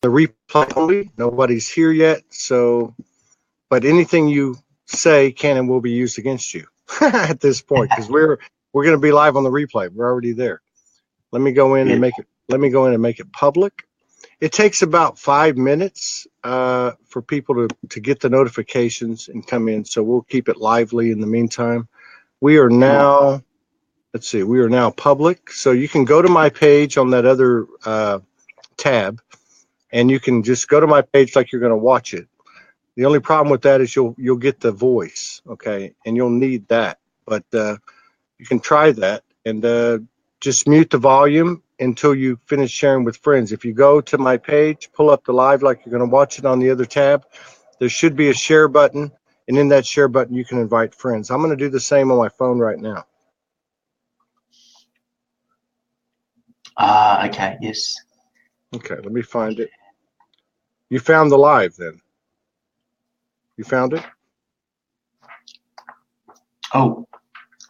the replay only. Nobody's here yet, so but anything you say can and will be used against you at this point because we're going to be live on the replay. We're already there. Let me go in and make it. Let me go in and make it public. It takes about 5 minutes for people to get the notifications and come in. So we'll keep it lively in the meantime. We are now, let's see, we are now public. So you can go to my page on that other tab, and you can just go to my page like you're going to watch it. The only problem with that is you'll get the voice, okay, and you'll need that. But you can try that and just mute the volume until you finish sharing with friends. If you go to my page, pull up the live like you're going to watch it on the other tab, there should be a share button, and in that share button, you can invite friends. I'm going to do the same on my phone right now. Okay, yes. Okay, let me find it. You found the live then? You found it? Oh,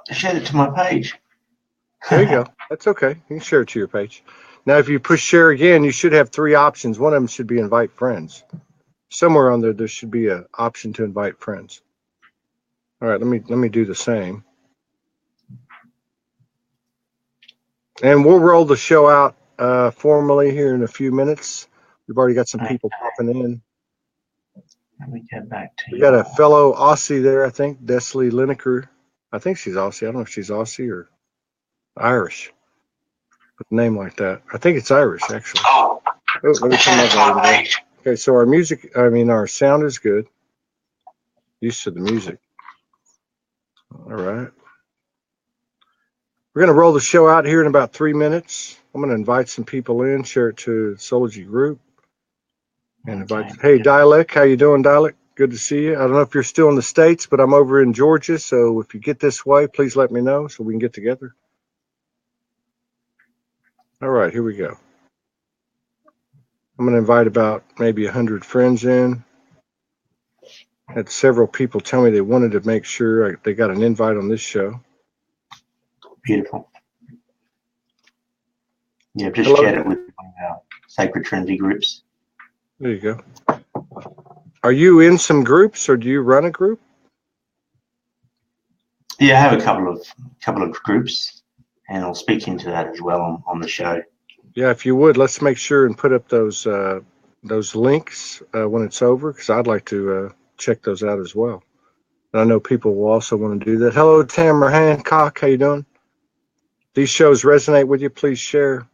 I shared it to my page. There you go. That's okay. You can share it to your page. Now, if you push share again, you should have 3 options. One of them should be invite friends. Somewhere on there should be an option to invite friends. All right, let me do the same. And we'll roll the show out formally here in a few minutes. We've already got some people popping in. Let me get back to you. We got a fellow Aussie there, I think, Desley Lineker. I think she's Aussie. I don't know if she's Aussie or Irish. With a name like that. I think it's Irish, actually. Oh, let me turn my volume down. Okay, so our sound is good. Used to the music. All right. We're going to roll the show out here in about 3 minutes. I'm going to invite some people in, share it to Soulology group. And invite. Hey, Dialect, how you doing, Dialect? Good to see you. I don't know if you're still in the States, but I'm over in Georgia. So if you get this way, please let me know so we can get together. All right, here we go. I'm going to invite about maybe 100 friends in. Had several people tell me they wanted to make sure they got an invite on this show. Beautiful. Yeah, I've just shared it with one of our Sacred Trinity groups. There you go. Are you in some groups, or do you run a group? Yeah, I have a couple of groups, and I'll speak into that as well on the show. Yeah, if you would, let's make sure and put up those links when it's over, because I'd like to check those out as well. And I know people will also want to do that. Hello, Tamara Hancock. How you doing? These shows resonate with you. Please share.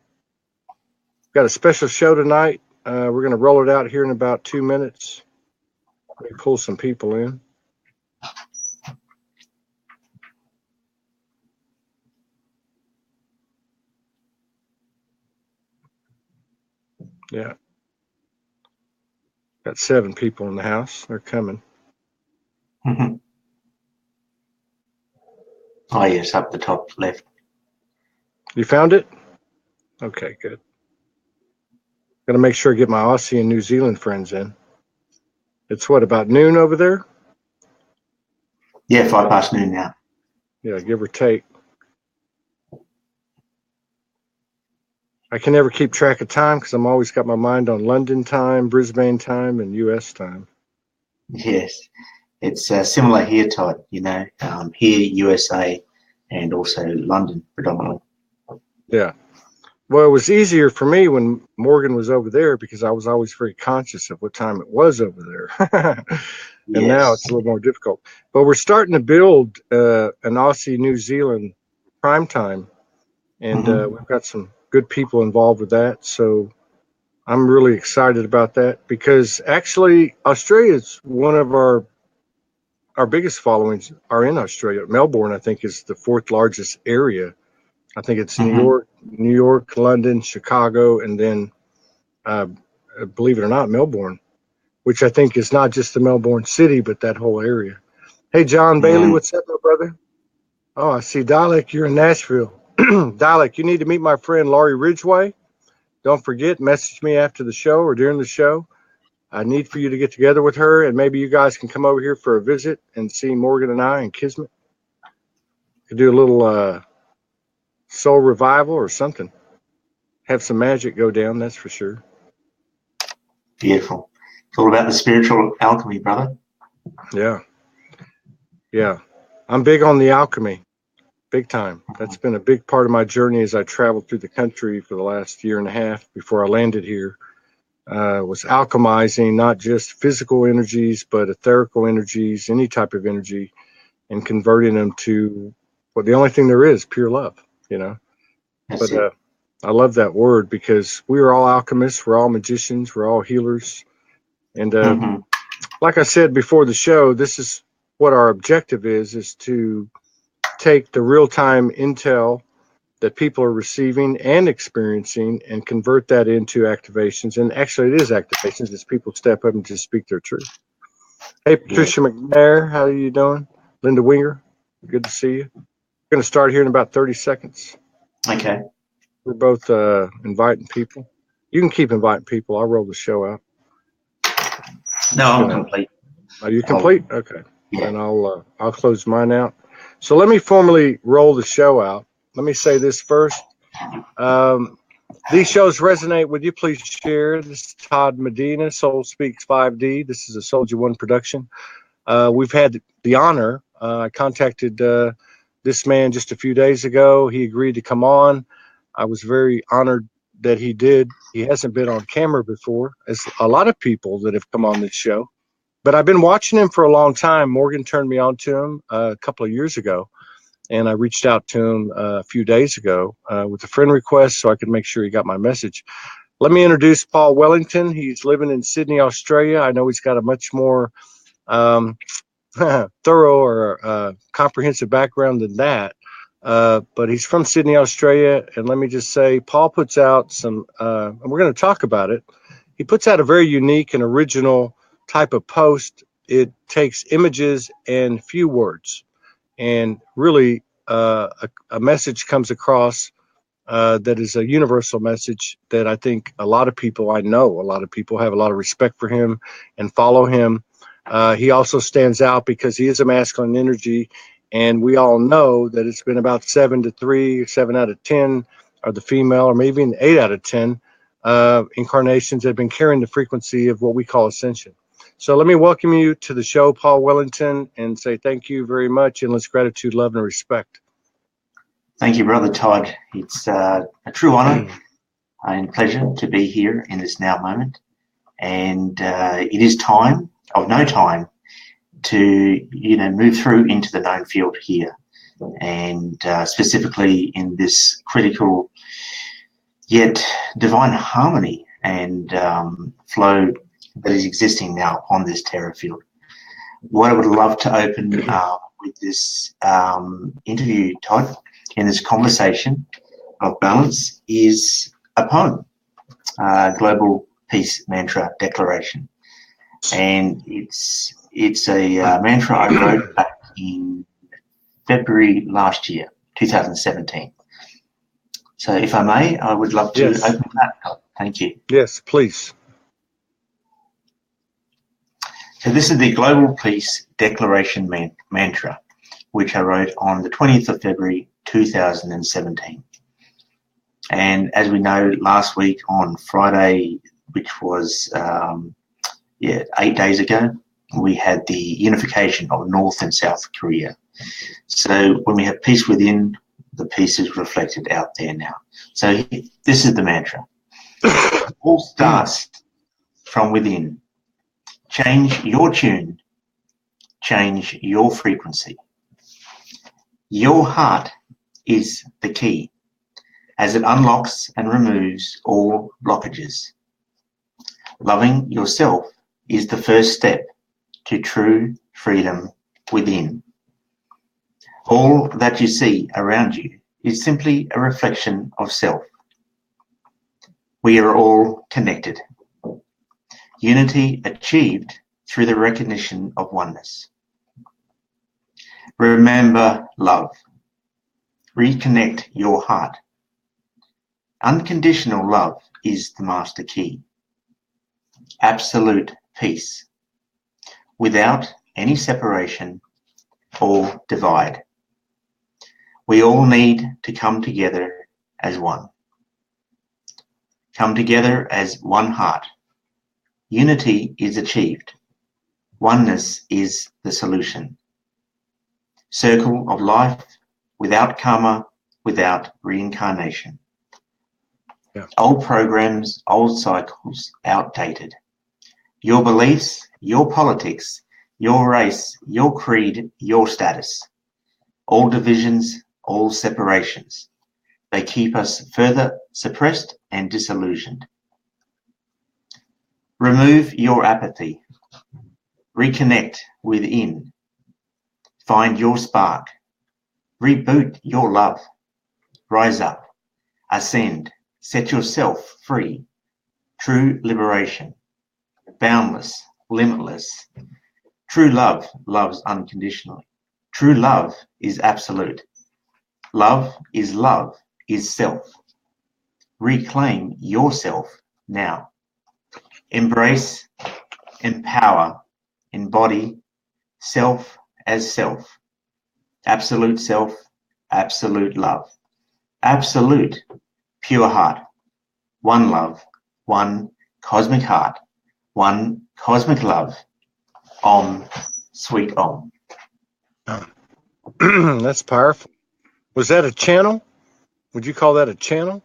Got a special show tonight. We're going to roll it out here in about 2 minutes. Let me pull some people in. Yeah. Got 7 people in the house. They're coming. Mm-hmm. Oh, yes, up the top left. You found it? Okay, good. Got to make sure I get my Aussie and New Zealand friends in. It's what, about noon over there? Yeah, 5 past noon now. Yeah, give or take. I can never keep track of time because I'm always got my mind on London time, Brisbane time, and US time. Yes, it's similar here, Todd, here, USA, and also London predominantly. Yeah. Well, it was easier for me when Morgan was over there because I was always very conscious of what time it was over there. And Yes. Now it's a little more difficult. But we're starting to build an Aussie New Zealand prime time. And we've got some good people involved with that. So I'm really excited about that because actually Australia is one of our biggest followings are in Australia. Melbourne, I think, is the 4th largest area. I think it's New York, London, Chicago, and then, believe it or not, Melbourne, which I think is not just the Melbourne city, but that whole area. Hey, John Bailey, what's up, my brother? Oh, I see, Dalek, you're in Nashville. Dalek, you need to meet my friend Laurie Ridgway. Don't forget, message me after the show or during the show. I need for you to get together with her, and maybe you guys can come over here for a visit and see Morgan and I in Kismet. Could do a little soul revival or something. Have some magic go down, that's for sure. Beautiful. It's all about the spiritual alchemy, brother. Yeah. Yeah. I'm big on the alchemy, big time. That's been a big part of my journey as I traveled through the country for the last year and a half before I landed here. Was alchemizing not just physical energies, but etherical energies, any type of energy, and converting them to, well, the only thing there is, pure love, you know. That's But it. I love that word because we are all alchemists, we're all magicians, we're all healers. And Mm-hmm. like I said before the show, this is what our objective is to take the real-time intel that people are receiving and experiencing and convert that into activations. And actually, it is activations as people step up and just speak their truth. Hey, Yeah. Patricia McNair, how are you doing? Linda Winger, good to see you. We're going to start here in about 30 seconds. Okay. We're both inviting people. You can keep inviting people. I'll roll the show out. No, I'm complete. Are you complete? Okay. Yeah. Then I'll close mine out. So let me formally roll the show out. Let me say this first. These shows resonate with you. Please share. This is Todd Medina, Soul Speaks 5D. This is a Soldier One production. We've had the honor. I contacted this man just a few days ago. He agreed to come on. I was very honored that he did. He hasn't been on camera before, as a lot of people that have come on this show. But I've been watching him for a long time. Morgan turned me on to him a couple of years ago, and I reached out to him a few days ago with a friend request so I could make sure he got my message. Let me introduce Paul Wellington. He's living in Sydney, Australia. I know he's got a much more thorough or comprehensive background than that. But he's from Sydney, Australia. And let me just say, Paul puts out some, and we're going to talk about it. He puts out a very unique and original type of post. It takes images and few words. And really, a message comes across that is a universal message that I think a lot of people, I know a lot of people have a lot of respect for him and follow him. He also stands out because he is a masculine energy, and we all know that it's been about 7-3, 7 out of 10 are the female, or maybe even 8 out of 10 incarnations that have been carrying the frequency of what we call ascension. So let me welcome you to the show, Paul Wellington, and say thank you very much. Endless gratitude, love, and respect. Thank you, Brother Todd. It's a true honor and pleasure to be here in this now moment. And it is time of no time to, move through into the known field here. And specifically in this critical yet divine harmony and flow that is existing now on this terra field. What I would love to open with this interview, Todd, in this conversation of balance is a poem, Global Peace Mantra Declaration. And it's a mantra I wrote back in February last year, 2017. So if I may, I would love to open that. Thank you. Yes, please. So this is the Global Peace Declaration mantra, which I wrote on the 20th of February, 2017. And as we know, last week on Friday, which was 8 days ago, we had the unification of North and South Korea. So when we have peace within, the peace is reflected out there now. So this is the mantra. It all starts from within. Change your tune. Change your frequency. Your heart is the key, as it unlocks and removes all blockages. Loving yourself is the first step to true freedom within. All that you see around you is simply a reflection of self. We are all connected. Unity achieved through the recognition of oneness. Remember love. Reconnect your heart. Unconditional love is the master key. Absolute peace, without any separation or divide. We all need to come together as one. Come together as one heart, Unity is achieved. Oneness is the solution. Circle of life, without karma, without reincarnation. Yeah. Old programs, old cycles, outdated. Your beliefs, your politics, your race, your creed, your status. All divisions, all separations. They keep us further suppressed and disillusioned. Remove your apathy. Reconnect within. Find your spark. Reboot your love. Rise up. Ascend. Set yourself free. True liberation. Boundless. Limitless. True love loves unconditionally. True love is absolute. Love is self. Reclaim yourself now. Embrace, empower, embody self as self. Absolute self, absolute love. Absolute pure heart. One love, one cosmic heart, one cosmic love. Om, sweet Om. That's powerful. Was that a channel? Would you call that a channel?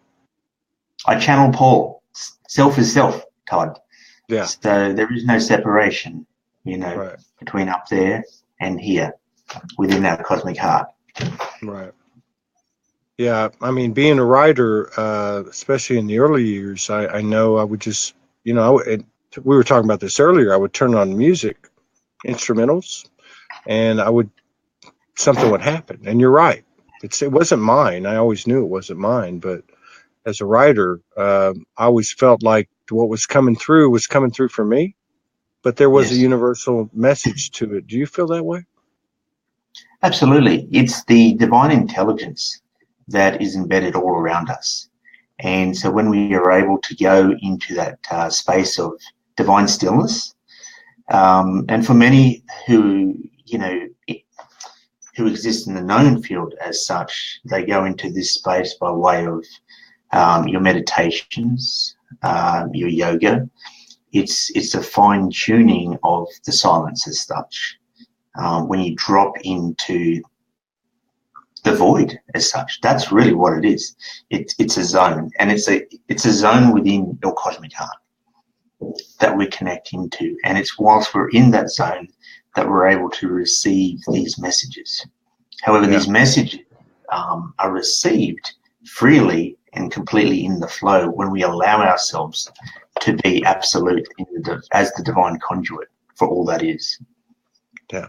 I channel Paul. Self is self, Todd. Yeah. So there is no separation, Right. between up there and here within our cosmic heart. Right. Yeah. I mean, being a writer, especially in the early years, I know I would just, we were talking about this earlier. I would turn on music, instrumentals, and something would happen. And you're right. It wasn't mine. I always knew it wasn't mine. But as a writer, I always felt like what was coming through for me. But there was a Yes. universal message to it. Do you feel that way? Absolutely. It's the divine intelligence that is embedded all around us. And so when we are able to go into that space of divine stillness, and for many who exist in the known field as such, they go into this space by way of your meditations, your yoga. It's a fine tuning of the silence as such. When you drop into the void as such, that's really what it is. It's a zone, and it's a zone within your cosmic heart that we connect into. And it's whilst we're in that zone that we're able to receive these messages. However, these messages are received freely and completely in the flow when we allow ourselves to be absolute as the divine conduit for all that is. Yeah.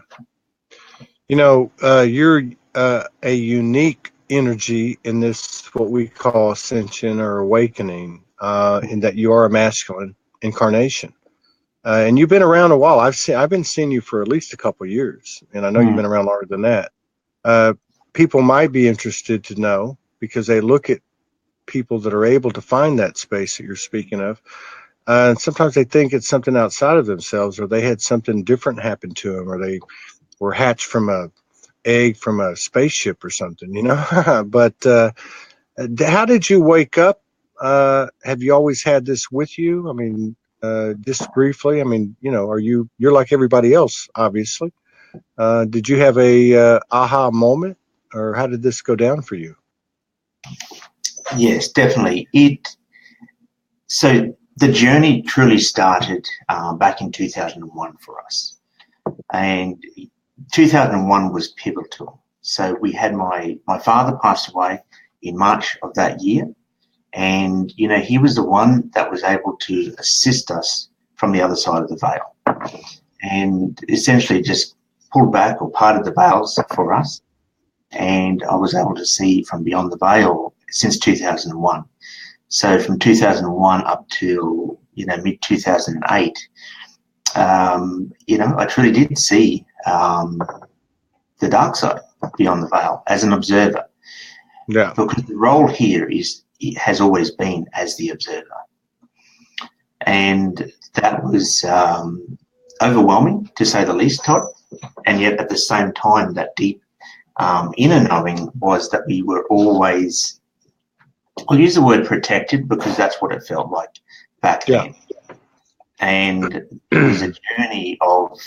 You're a unique energy in this, what we call ascension or awakening, in that you are a masculine incarnation. And you've been around a while. I've been seeing you for at least a couple of years, and I know you've been around longer than that. People might be interested to know, because they look at people that are able to find that space that you're speaking of, and sometimes they think it's something outside of themselves, or they had something different happen to them, or they were hatched from a egg from a spaceship or something, But how did you wake up? Have you always had this with you? I mean, just briefly. I mean, you're like everybody else, obviously. Did you have a aha moment, or how did this go down for you? Yes, definitely. So the journey truly started back in 2001 for us, and 2001 was pivotal. So we had my father passed away in March of that year, and he was the one that was able to assist us from the other side of the veil, and essentially just pulled back or parted the veils for us, and I was able to see from beyond the veil since 2001. So from 2001 up till mid 2008, I truly did see the dark side beyond the veil as an observer. Yeah. Because the role here has always been as the observer, and that was overwhelming to say the least, Todd. And yet at the same time, that deep inner knowing was that we were always, I'll use the word protected, because that's what it felt like back then. And it was a journey of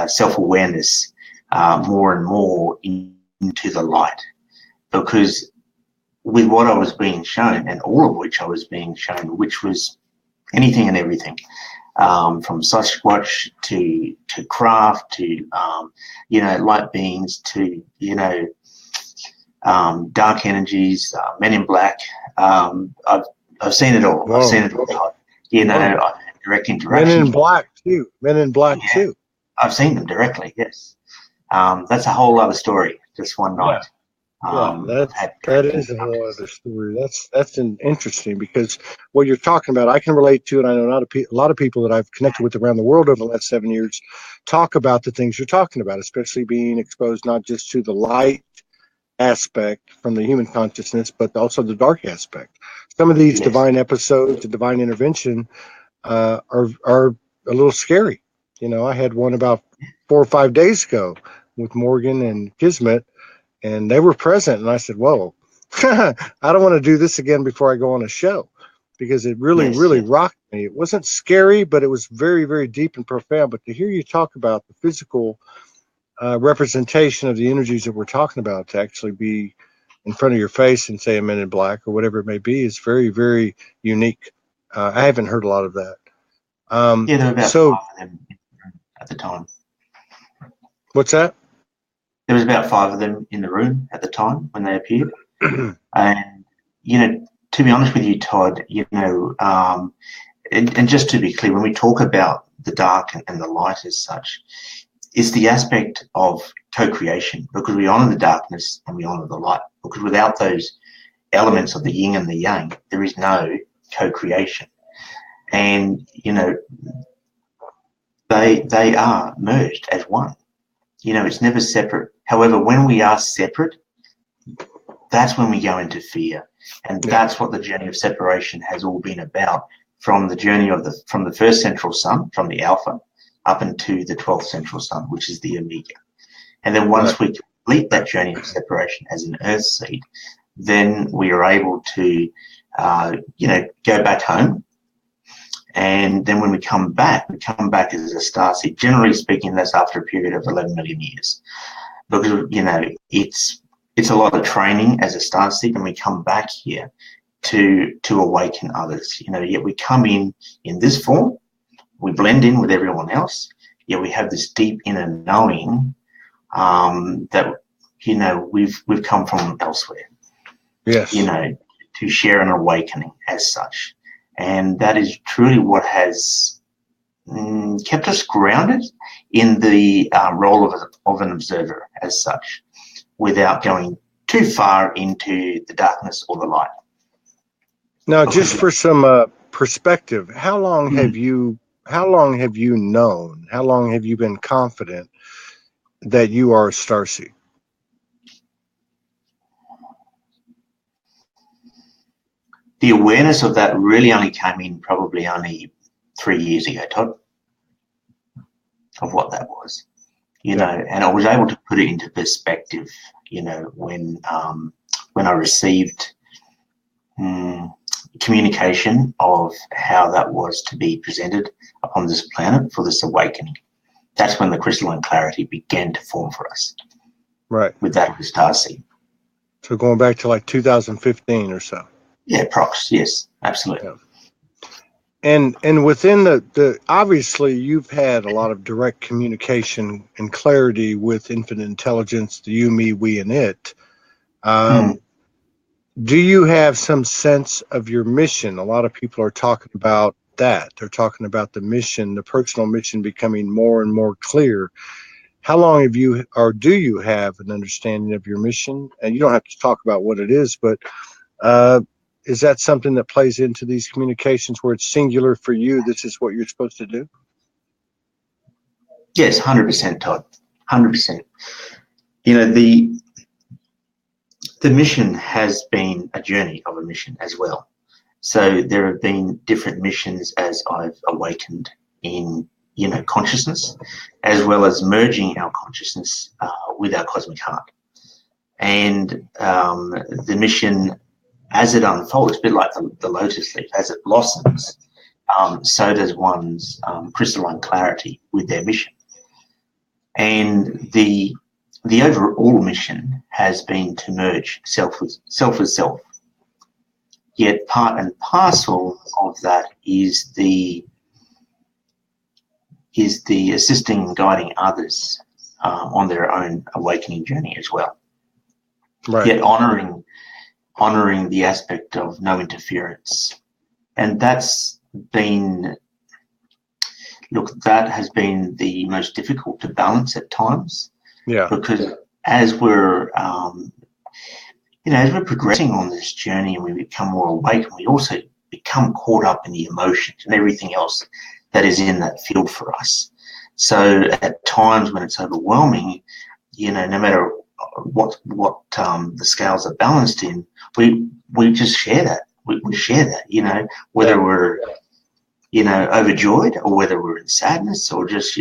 self-awareness more and more into the light, because with what I was being shown, and all of which I was being shown, which was anything and everything, from Sasquatch to craft to light beings to dark energies, Men in Black. I've seen it all. Whoa. I've seen it all. I've had direct interaction. Men in Black too. Men in Black too. I've seen them directly. Yes, that's a whole other story. Just one night. That is a whole other story. That's interesting, because what you're talking about, I can relate to, and I know a lot of people that I've connected with around the world over the last 7 years talk about the things you're talking about, especially being exposed not just to the light aspect from the human consciousness, but also the dark aspect. Some of these divine episodes, the divine intervention, are a little scary. I had one about 4 or 5 days ago with Morgan and Kismet, and they were present, and I said, whoa, I don't want to do this again before I go on a show, because it really rocked me. It wasn't scary, but it was very, very deep and profound. But to hear you talk about the physical representation of the energies that we're talking about, to actually be in front of your face and say a Men in Black or whatever it may be, is very, very unique. I haven't heard a lot of that. There were about 5 of them at the time. What's that? There was about 5 of them in the room at the time when they appeared. And, to be honest with you, Todd, and just to be clear, when we talk about the dark and the light as such, it's the aspect of co-creation, because we honor the darkness and we honor the light, because without those elements of the yin and the yang, there is no co-creation. And, they are merged as one. It's never separate. However, when we are separate, that's when we go into fear. And that's what the journey of separation has all been about, from the journey from the first central sun, from the alpha, up into the 12th central sun, which is the omega. And then once we complete that journey of separation as an earth seed, then we are able to, go back home. And then when we come back as a star seed. Generally speaking, that's after a period of 11 million years. Because, it's a lot of training as a star seed, and we come back here to awaken others. Yet we come in this form, we blend in with everyone else, yet we have this deep inner knowing that, we've come from elsewhere. Yes. To share an awakening as such. And that is truly what has kept us grounded in the role of an observer as such, without going too far into the darkness or the light. Now, just for some perspective, how long have you known? How long have you been confident that you are a starseed? The awareness of that really only came in probably only 3 years ago, Todd, of what that was, and I was able to put it into perspective, when I received communication of how that was to be presented upon this planet for this awakening. That's when the crystalline clarity began to form for us. Right. With that of the starseed. So going back to like 2015 or so. Yeah, prox. Yes, absolutely. Yeah. And within the obviously you've had a lot of direct communication and clarity with infinite intelligence, the you, me, we, and it. Do you have some sense of your mission? A lot of people are talking about that. They're talking about the mission, the personal mission becoming more and more clear. How long have you, or do you have an understanding of your mission? And you don't have to talk about what it is, but is that something that plays into these communications where it's singular for you? This is what you're supposed to do? Yes, 100%, Todd. 100%. The mission has been a journey of a mission as well. So there have been different missions as I've awakened in, consciousness, as well as merging our consciousness with our cosmic heart. And the mission, as it unfolds, a bit like the lotus leaf, as it blossoms, so does one's crystalline clarity with their mission. And the overall mission has been to merge self with self. Yet part and parcel of that is the assisting and guiding others on their own awakening journey as well. Right. Yet honouring the aspect of no interference. And that has been the most difficult to balance at times. Yeah. Because as we're as we're progressing on this journey and we become more awake, and we also become caught up in the emotions and everything else that is in that field for us. So at times when it's overwhelming, no matter what the scales are balanced in, we just share that. We share that, whether we're, overjoyed or whether we're in sadness or just,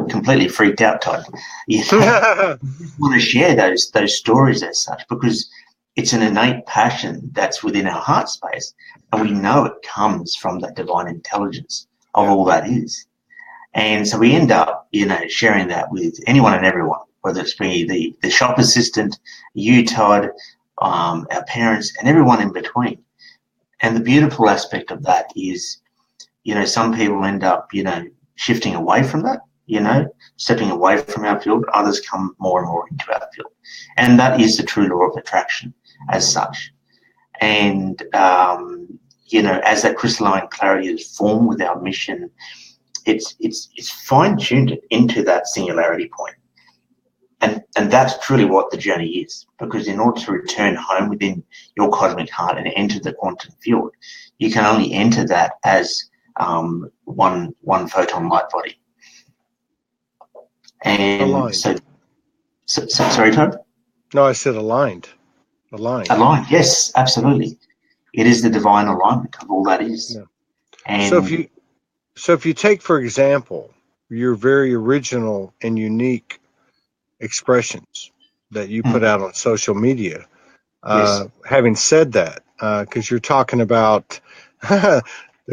completely freaked out type. We want to share those stories as such because it's an innate passion that's within our heart space, and we know it comes from that divine intelligence of all that is. And so we end up, sharing that with anyone and everyone, whether it's be the shop assistant, you, Todd, our parents, and everyone in between. And the beautiful aspect of that is, some people end up, shifting away from that, stepping away from our field. Others come more and more into our field. And that is the true law of attraction as such. And, as that crystalline clarity is formed with our mission, it's fine-tuned into that singularity point. And that's truly what the journey is, because in order to return home within your cosmic heart and enter the quantum field, you can only enter that as one photon light body. And aligned. so sorry, Todd? No, I said aligned. Aligned, yes, absolutely. It is the divine alignment of all that is. Yeah. And so if you take, for example, your very original and unique expressions that you put out on social media, yes. Having said that, because you're talking about the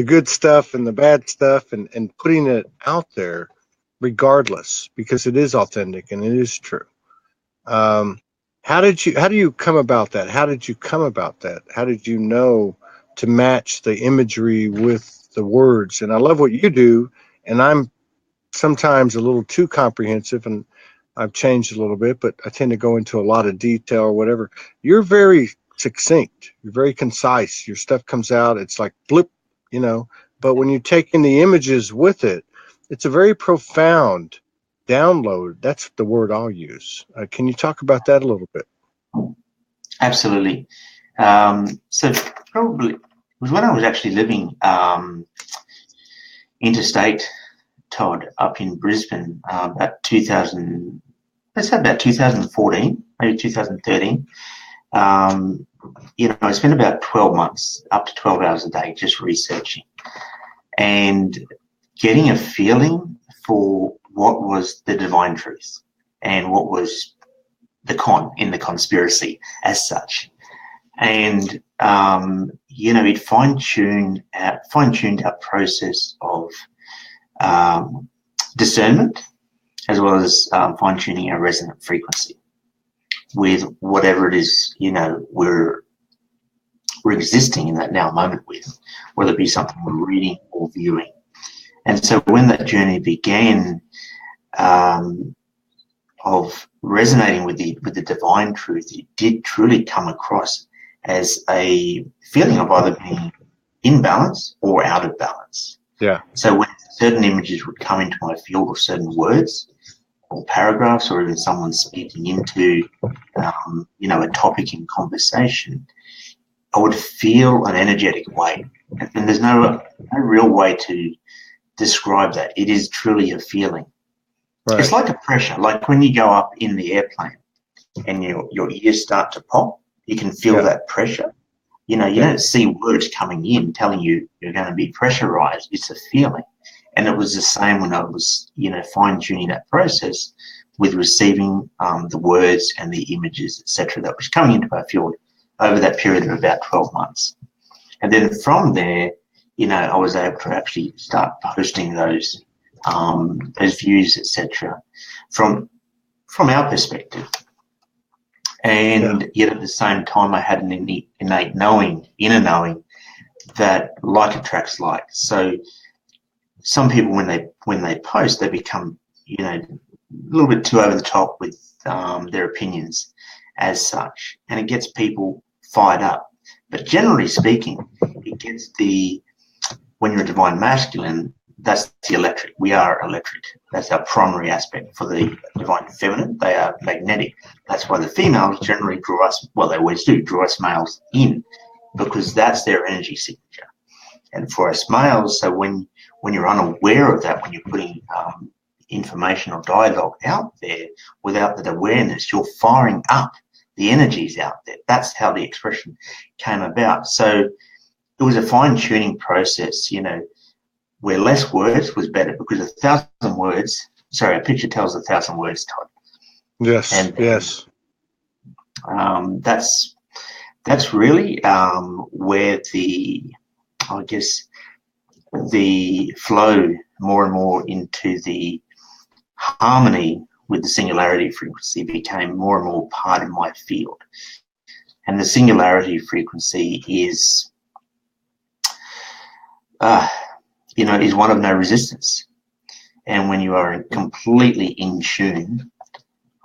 good stuff and the bad stuff and putting it out there regardless, because it is authentic and it is true. How do you come about that? How did you come about that? How did you know to match the imagery with the words? And I love what you do, and I'm sometimes a little too comprehensive, and I've changed a little bit, but I tend to go into a lot of detail or whatever. You're very succinct. You're very concise. Your stuff comes out. It's like blip, but when you take in the images with it, it's a very profound download. That's the word I'll use. Can you talk about that a little bit? Absolutely. So probably it was when I was actually living interstate, Todd, up in Brisbane, about 2014, maybe 2013. I spent about 12 months, up to 12 hours a day, just researching and getting a feeling for what was the divine truth and what was the con in the conspiracy as such. And, it fine-tuned our process of discernment, as well as fine-tuning our resonant frequency with whatever it is, we're existing in that now moment with, whether it be something we're reading or viewing. And so when that journey began of resonating with the divine truth, it did truly come across as a feeling of either being in balance or out of balance. Yeah. So when certain images would come into my field, or certain words or paragraphs, or even someone speaking into, a topic in conversation, I would feel an energetic wave. And there's no real way to describe that. It is truly a feeling. Right. It's like a pressure, like when you go up in the airplane and your ears start to pop, you can feel that pressure. You don't see words coming in telling you you're going to be pressurized. It's a feeling. And it was the same when I was, fine-tuning that process with receiving the words and the images, etc., that was coming into our field over that period of about 12 months. And then from there, I was able to actually start posting those views, etc., from our perspective. And yet at the same time, I had an innate inner knowing that like attracts like. So some people, when they post, they become, a little bit too over the top with their opinions as such, and it gets people fired up. But generally speaking, it gets when you're a divine masculine, that's the electric. We are electric. That's our primary aspect. For the divine feminine, they are magnetic. That's why the females generally draw us, well, they always do, draw us males in, because that's their energy signature. And for us males, so when you're unaware of that, when you're putting information or dialogue out there without that awareness, you're firing up the energies out there. That's how the expression came about. So it was a fine-tuning process, where less words was better, because a picture tells 1,000 words, Todd. Yes, and yes. That's really where the flow more and more into the harmony with the singularity frequency became more and more part of my field. And the singularity frequency is one of no resistance. And when you are completely in tune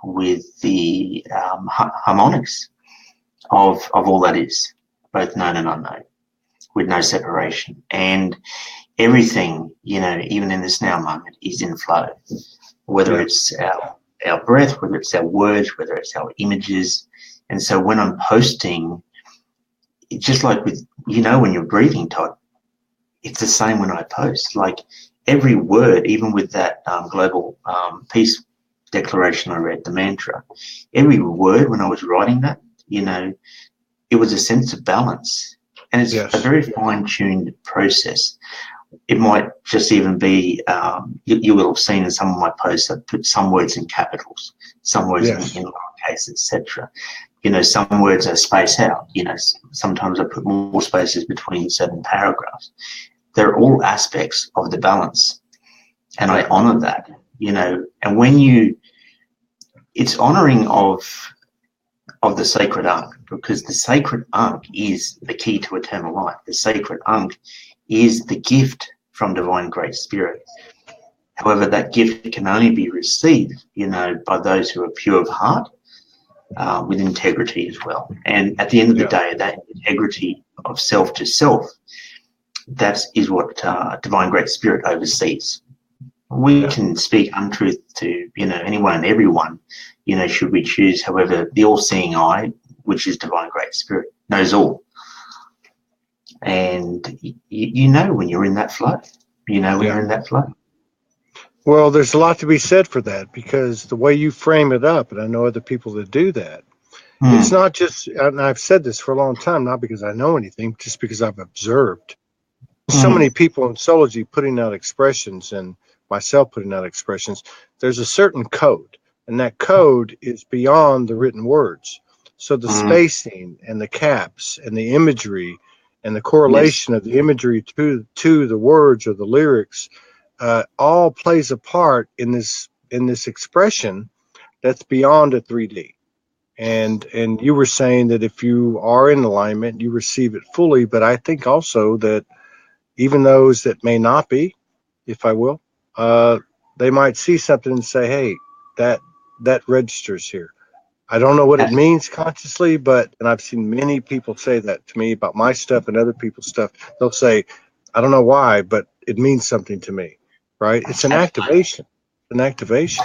with the harmonics of all that is, both known and unknown, with no separation. And everything, even in this now moment, is in flow, whether it's our breath, whether it's our words, whether it's our images. And so when I'm posting, it's just like with, when you're breathing, Todd, it's the same when I post. Like every word, even with that global peace declaration I read, the mantra, every word when I was writing that, it was a sense of balance. And it's a very fine-tuned process. It might just even be, you will have seen in some of my posts, I put some words in capitals, some words in lowercase, etc. Some words are spaced out. Sometimes I put more spaces between certain paragraphs. They're all aspects of the balance, and I honor that. And when it's honoring of the sacred ankh, because the sacred ankh is the key to eternal life. The sacred ankh is the gift from divine great spirit. However, that gift can only be received, by those who are pure of heart, with integrity as well. And at the end of the day, that integrity of self to self, that is what divine great spirit oversees. We can speak untruth to, anyone and everyone, should we choose. However, the all-seeing eye, which is divine great spirit, knows all. And when you're in that flow, you're in that flow. Well, there's a lot to be said for that, because the way you frame it up, and I know other people that do that, it's not just, and I've said this for a long time, not because I know anything, just because I've observed so many people in Soulology putting out expressions, and myself putting out expressions. There's a certain code, and that code is beyond the written words. So the spacing and the caps and the imagery and the correlation of the imagery to the words or the lyrics all plays a part in this expression that's beyond a 3D. And you were saying that if you are in alignment, you receive it fully. But I think also that even those that may not be, if I will, they might see something and say, hey, that registers here. I don't know what it means consciously, and I've seen many people say that to me about my stuff and other people's stuff. They'll say, I don't know why, but it means something to me, right? It's an activation. An activation.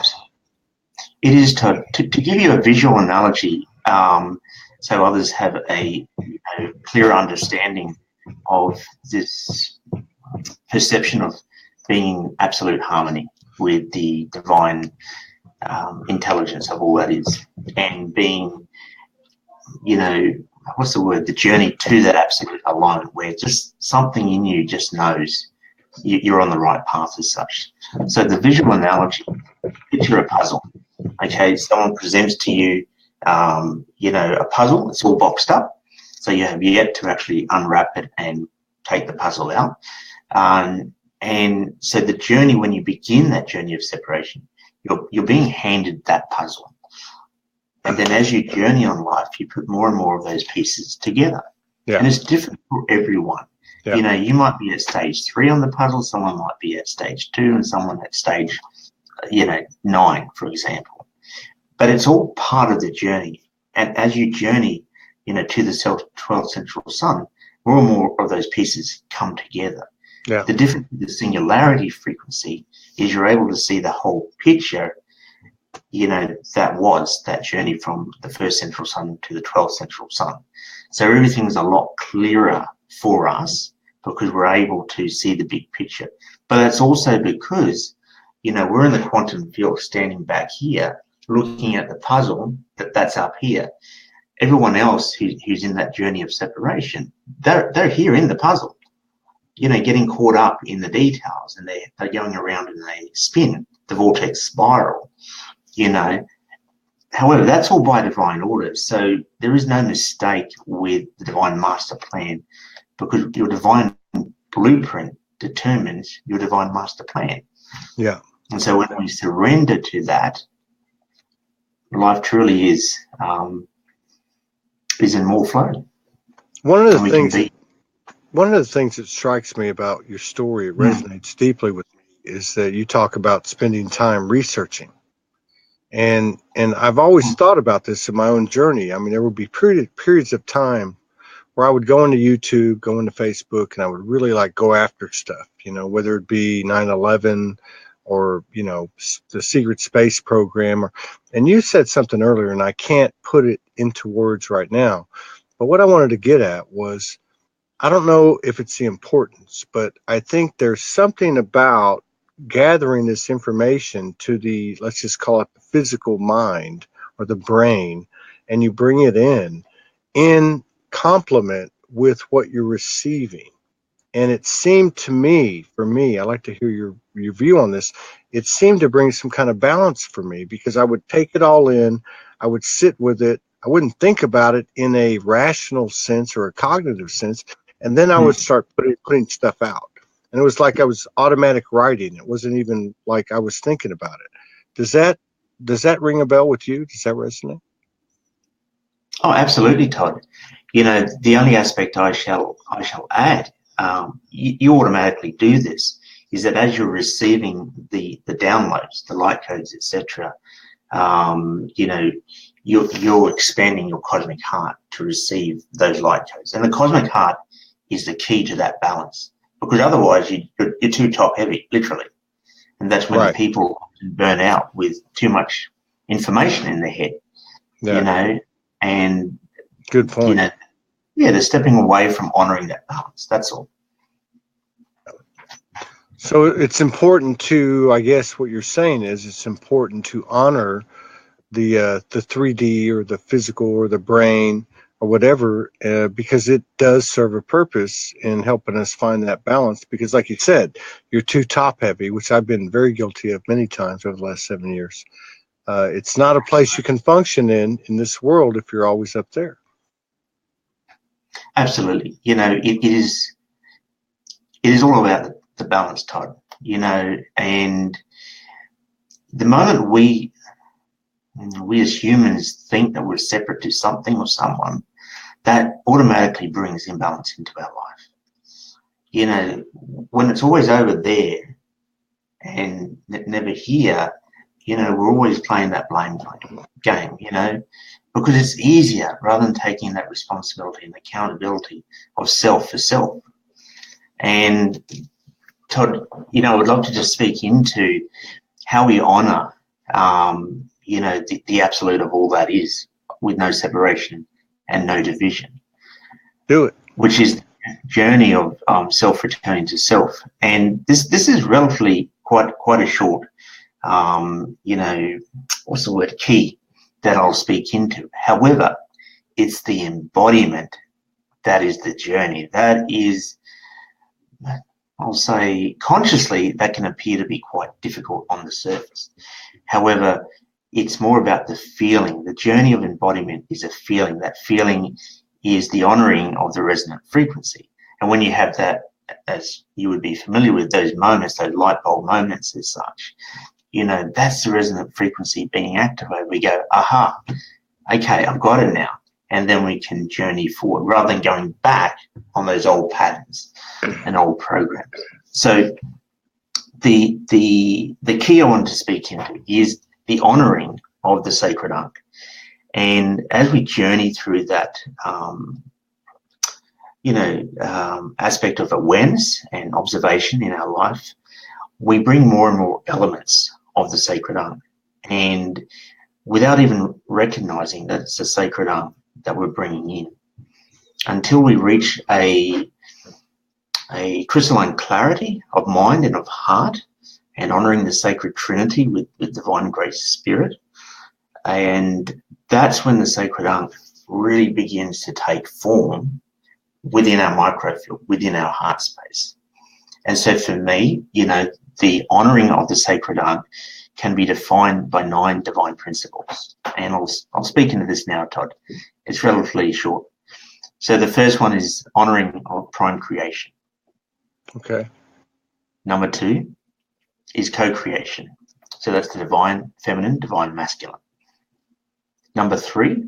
It is, to give you a visual analogy, so others have a clearer understanding of this perception of being in absolute harmony with the divine intelligence of all that is, and being, what's the word, the journey to that absolute alone, where just something in you just knows you're on the right path as such. So the visual analogy, picture a puzzle. Okay, someone presents to you, a puzzle. It's all boxed up, so you have yet to actually unwrap it and take the puzzle out. And so the journey, when you begin that journey of separation, you're being handed that puzzle. And then as you journey on life, you put more and more of those pieces together. Yeah. And it's different for everyone. Yeah. You know, you might be at stage 3 on the puzzle, someone might be at stage 2, and someone at stage, 9, for example. But it's all part of the journey. And as you journey, to the 12th central sun, more and more of those pieces come together. Yeah. The difference with the singularity frequency is you're able to see the whole picture, that was that journey from the 1st central sun to the 12th central sun. So everything's a lot clearer for us because we're able to see the big picture. But that's also because, we're in the quantum field standing back here, looking at the puzzle that's up here. Everyone else who's in that journey of separation, they're here in the puzzle, getting caught up in the details, and they're going around and they spin the vortex spiral, However, that's all by divine order. So there is no mistake with the divine master plan, because your divine blueprint determines your divine master plan. Yeah. And so when we surrender to that, life truly is in more flow. One of the things that strikes me about your story, it resonates deeply with me, is that you talk about spending time researching. And I've always thought about this in my own journey. I mean, there would be periods of time where I would go into YouTube, go into Facebook, and I would really go after stuff, whether it be 9/11 or, the secret space program. And you said something earlier, and I can't put it into words right now. But what I wanted to get at was, I don't know if it's the importance, but I think there's something about gathering this information to the, let's just call it the physical mind or the brain, and you bring it in complement with what you're receiving. And it seemed to me, for me, I like to hear your view on this, it seemed to bring some kind of balance for me, because I would take it all in, I would sit with it, I wouldn't think about it in a rational sense or a cognitive sense, and then I would start putting stuff out. And it was like I was automatic writing. It wasn't even like I was thinking about it. Does that ring a bell with you? Does that resonate? Oh, absolutely, Todd. The only aspect I shall add, you automatically do this, is that as you're receiving the downloads, the light codes, etc., you're expanding your cosmic heart to receive those light codes. And the cosmic heart is the key to that balance, because otherwise you're too top heavy, literally. And that's when people burn out with too much information in their head, and good point. They're stepping away from honoring that balance. That's all. So it's important to, I guess what you're saying is, it's important to honor the 3D or the physical or the brain or whatever, because it does serve a purpose in helping us find that balance. Because like you said, you're too top heavy, which I've been very guilty of many times over the last 7 years. It's not a place you can function in this world if you're always up there. Absolutely. It is all about the balance, Todd, and the moment we as humans think that we're separate to something or someone, that automatically brings imbalance into our life. When it's always over there and never here, we're always playing that blame game, because it's easier rather than taking that responsibility and accountability of self for self. And Todd, I would love to just speak into how we honor, the absolute of all that is, with no separation and no division. Do it. Which is the journey of self returning to self. And this is relatively quite a short, what's the word, key that I'll speak into. However, it's the embodiment that is the journey. That is, I'll say, consciously, that can appear to be quite difficult on the surface. However, it's more about the feeling. The journey of embodiment is a feeling. That feeling is the honoring of the resonant frequency. And when you have that, as you would be familiar with, those moments, those light bulb moments as such, you know, that's the resonant frequency being activated. We go, aha, okay, I've got it now. And then we can journey forward rather than going back on those old patterns and old programs. So the key I wanted to speak into is the honoring of the sacred Ankh. And as we journey through that, aspect of awareness and observation in our life, we bring more and more elements of the sacred Ankh. And without even recognizing that it's a sacred Ankh that we're bringing in, until we reach a crystalline clarity of mind and of heart, and honoring the sacred Trinity with divine grace spirit. And that's when the sacred Ankh really begins to take form within our microfield, within our heart space. And so for me, you know, the honoring of the sacred Ankh can be defined by 9 divine principles. And I'll speak into this now, Todd. It's relatively short. So the first one is honoring of prime creation. Okay. Number 2 is co-creation. So that's the divine feminine, divine masculine. Number 3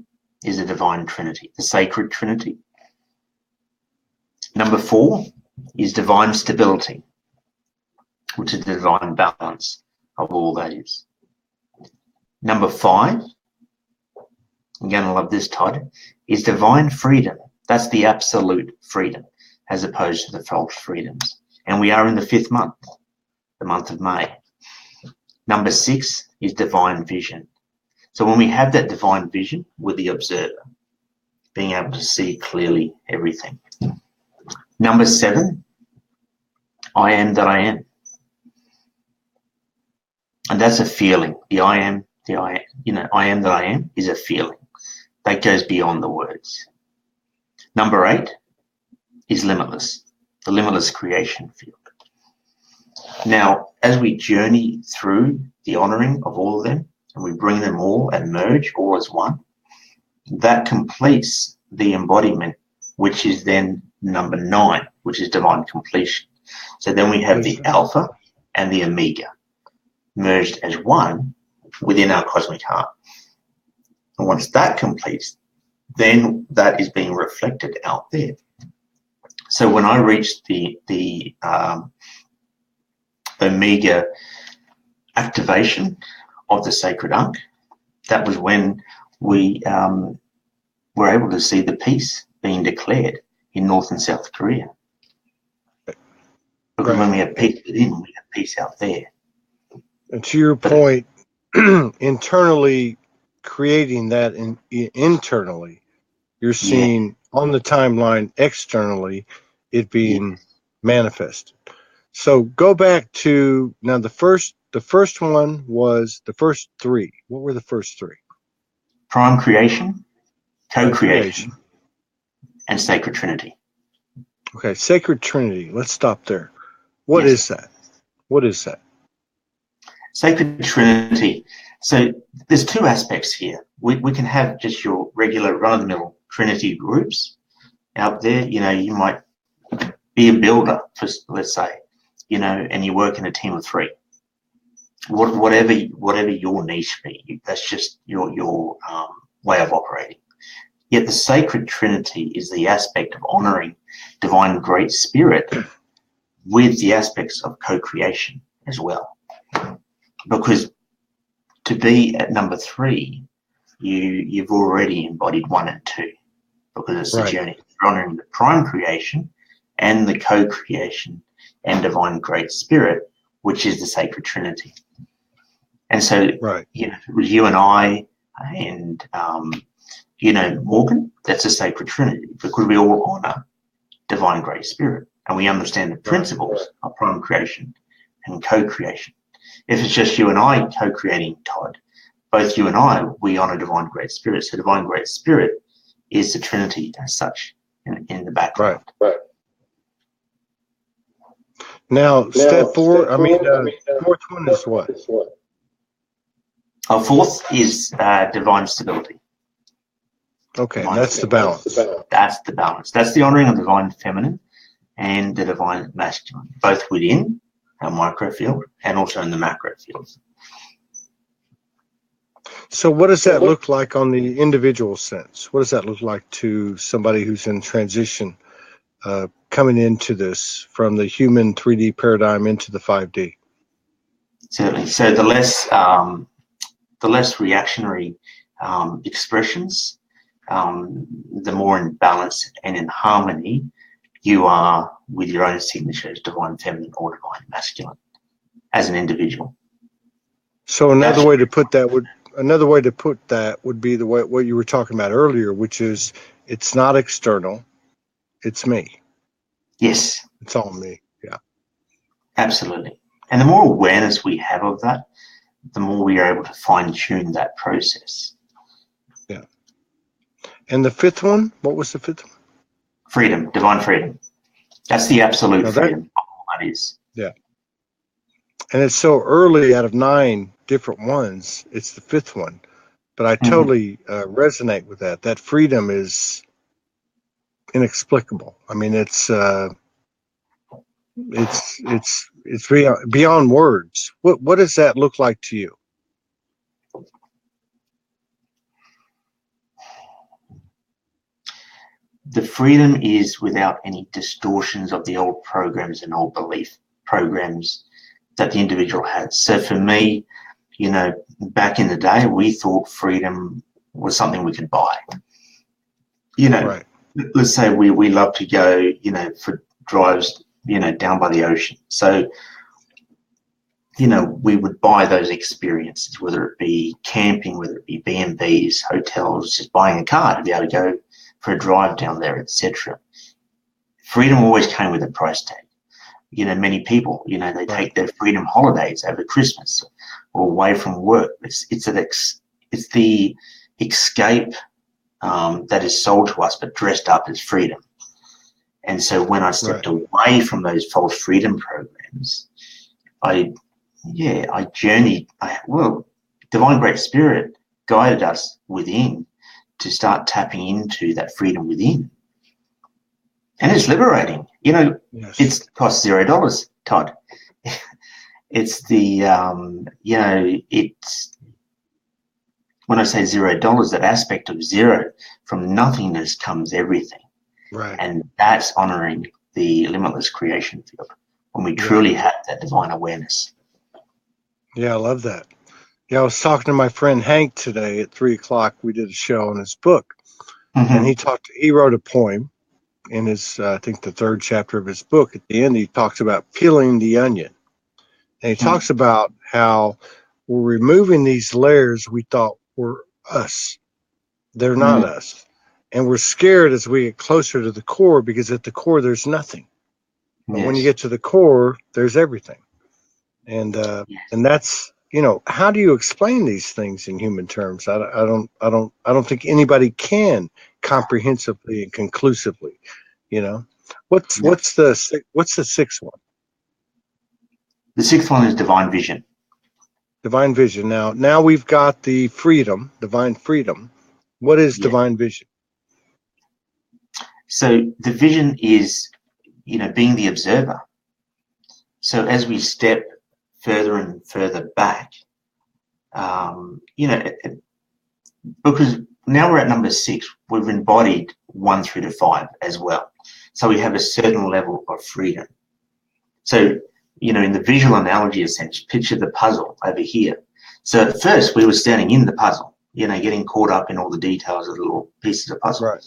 is the divine trinity, the sacred trinity. Number 4 is divine stability, which is the divine balance of all that is. Number 5, I'm going to love this, Todd, is divine freedom. That's the absolute freedom, as opposed to the false freedoms. And we are in the 5th month, the month of May. Number 6 is divine vision. So when we have that divine vision, we're the observer, being able to see clearly everything. Number 7, I am that I am. And that's a feeling. I am that I am is a feeling that goes beyond the words. Number 8 is limitless, the limitless creation field. Now, as we journey through the honoring of all of them, and we bring them all and merge all as one, that completes the embodiment, which is then number 9, which is divine completion. So then we have the alpha and the omega merged as one within our cosmic heart. And once that completes, then that is being reflected out there. So when I reached the omega activation of the sacred Ankh, that was when we were able to see the peace being declared in North and South Korea. Because when we have peace within, we have peace out there. And to your point, internally creating that internally, you're seeing on the timeline externally it being manifested. So go back to now the first one was the first 3. What were the first 3? Prime creation, co-creation, and sacred trinity. Okay, sacred trinity. Let's stop there. What is that? What is that? Sacred trinity. So there's 2 aspects here. We can have just your regular run-of-the-mill trinity groups out there. You know, you might be a builder, for, let's say, you know, and you work in a team of 3. Whatever your niche be, that's just your way of operating. Yet the sacred trinity is the aspect of honoring divine great spirit with the aspects of co-creation as well. Because to be at number 3, you've already embodied 1 and 2, because it's the journey. You're honoring the prime creation and the co-creation and divine great spirit, which is the sacred trinity. And so, you know, with you and I and, Morgan, that's a sacred trinity, because we all honor divine great spirit and we understand the principles of prime creation and co-creation. If it's just you and I co-creating, Todd, both you and I, we honor divine great spirit. So divine great spirit is the trinity as such in the background. Right. Now, step 4, fourth one is what? Our 4th is divine stability. Okay, that's the balance. That's the balance. That's the honoring of divine feminine, and the divine masculine, both within our microfield and also in the macro field. So what does that look like on the individual sense? What does that look like to somebody who's in transition, coming into this from the human 3D paradigm into the 5D? Certainly. So the less reactionary expressions, the more in balance and in harmony you are with your own signature as divine feminine or divine masculine as an individual. So another way to put that would be the way what you were talking about earlier, which is it's not external, it's me. Yes. It's all me. Yeah. Absolutely. And the more awareness we have of that, the more we are able to fine-tune that process. Yeah. And the fifth one, what was the fifth one? Freedom, divine freedom. That's the absolute freedom. That is. Yeah. And it's so early out of 9 different ones, it's the fifth one. But I totally resonate with that. That freedom is inexplicable. I mean, it's beyond words. What does that look like to you? The freedom is without any distortions of the old programs and old belief programs that the individual has. So for me, you know, back in the day, we thought freedom was something we could buy. You know, Right. Let's say we love to go, you know, for drives, you know, down by the ocean. So, you know, we would buy those experiences, whether it be camping, whether it be B&Bs, hotels, just buying a car to be able to go for a drive down there, etc. Freedom always came with a price tag. You know, many people, you know, they take their freedom holidays over Christmas or away from work. It's the escape that is sold to us, but dressed up as freedom. And so when I stepped away from those false freedom programs, I journeyed. Divine Great Spirit guided us within to start tapping into that freedom within. And it's liberating. You know, It costs $0, Todd. It's the, you know, it's, when I say $0, that aspect of zero, from nothingness comes everything. Right. And that's honoring the limitless creation field when we truly have that divine awareness. Yeah, I love that. Yeah, I was talking to my friend Hank today at 3:00. We did a show on his book, and he wrote a poem in his, I think the 3rd chapter of his book. At the end, he talks about peeling the onion, and he talks about how we're removing these layers we thought were us. They're not us, and we're scared as we get closer to the core, because at the core there's nothing. But when you get to the core, there's everything. And that's, you know, how do you explain these things in human terms? I don't think anybody can comprehensively and conclusively, you know. What's the 6th one? The 6th one is divine vision. Divine vision. Now we've got the freedom, divine freedom. What is divine vision? So the vision is, you know, being the observer. So as we step further and further back, you know, because now we're at number 6, we've embodied 1 through to 5 as well. So we have a certain level of freedom. So, you know, in the visual analogy sense, picture the puzzle over here. So at first we were standing in the puzzle, you know, getting caught up in all the details of the little pieces of puzzle. Right.